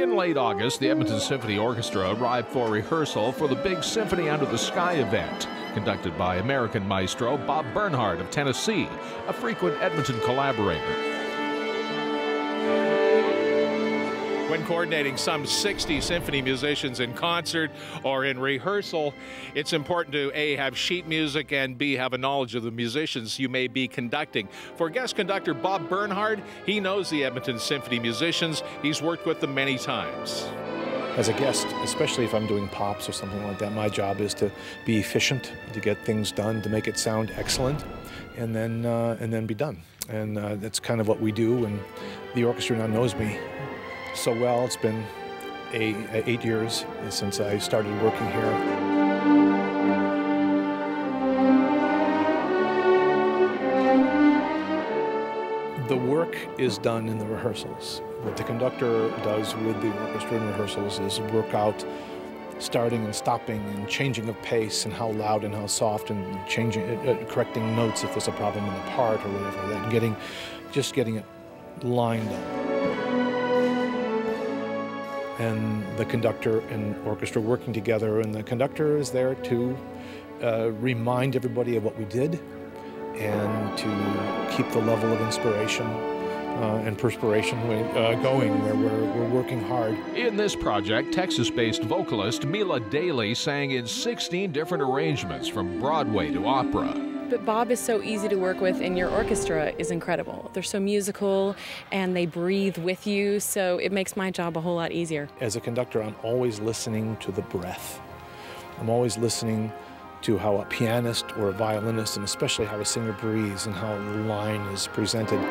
In late August, the Edmonton Symphony Orchestra arrived for rehearsal for the big Symphony Under the Sky event, conducted by American maestro Bob Bernhardt of Tennessee, a frequent Edmonton collaborator. When coordinating some 60 symphony musicians in concert or in rehearsal, it's important to A, have sheet music, and B, have a knowledge of the musicians you may be conducting. For guest conductor Bob Bernhardt, he knows the Edmonton Symphony musicians. He's worked with them many times. As a guest, especially if I'm doing pops or something like that, my job is to be efficient, to get things done, to make it sound excellent, and then be done. And that's kind of what we do, and the orchestra now knows me so well. It's been 8 years since I started working here. The work is done in the rehearsals. What the conductor does with the orchestra in rehearsals is work out starting and stopping and changing of pace and how loud and how soft, and correcting notes if there's a problem in the part or whatever, that just getting it lined up. And the conductor and orchestra working together, and the conductor is there to remind everybody of what we did and to keep the level of inspiration and perspiration going, where we're working hard. In this project, Texas-based vocalist Mila Daly sang in 16 different arrangements from Broadway to opera. But Bob is so easy to work with, and your orchestra is incredible. They're so musical, and they breathe with you, so it makes my job a whole lot easier. As a conductor, I'm always listening to the breath. I'm always listening to how a pianist or a violinist, and especially how a singer breathes and how the line is presented.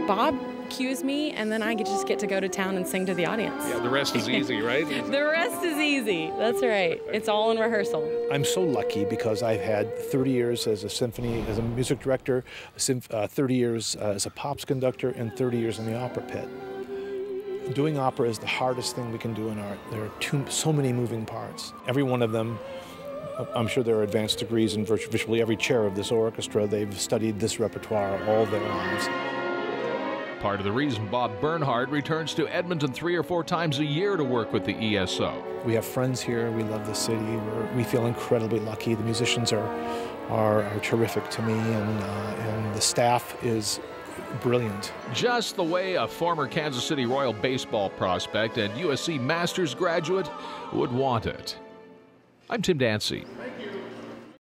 Bob cues me, and then I just get to go to town and sing to the audience. Yeah, the rest is easy, right? The rest is easy. That's right. It's all in rehearsal. I'm so lucky because I've had 30 years as a music director, 30 years as a pops conductor, and 30 years in the opera pit. Doing opera is the hardest thing we can do in art. There are so many moving parts. Every one of them, I'm sure there are advanced degrees in virtually every chair of this orchestra. They've studied this repertoire all their lives. Part of the reason Bob Bernhardt returns to Edmonton 3 or 4 times a year to work with the ESO. We have friends here. We love the city. We feel incredibly lucky. The musicians are terrific to me, and the staff is brilliant. Just the way a former Kansas City Royal baseball prospect and USC Masters graduate would want it. I'm Tim Dancy.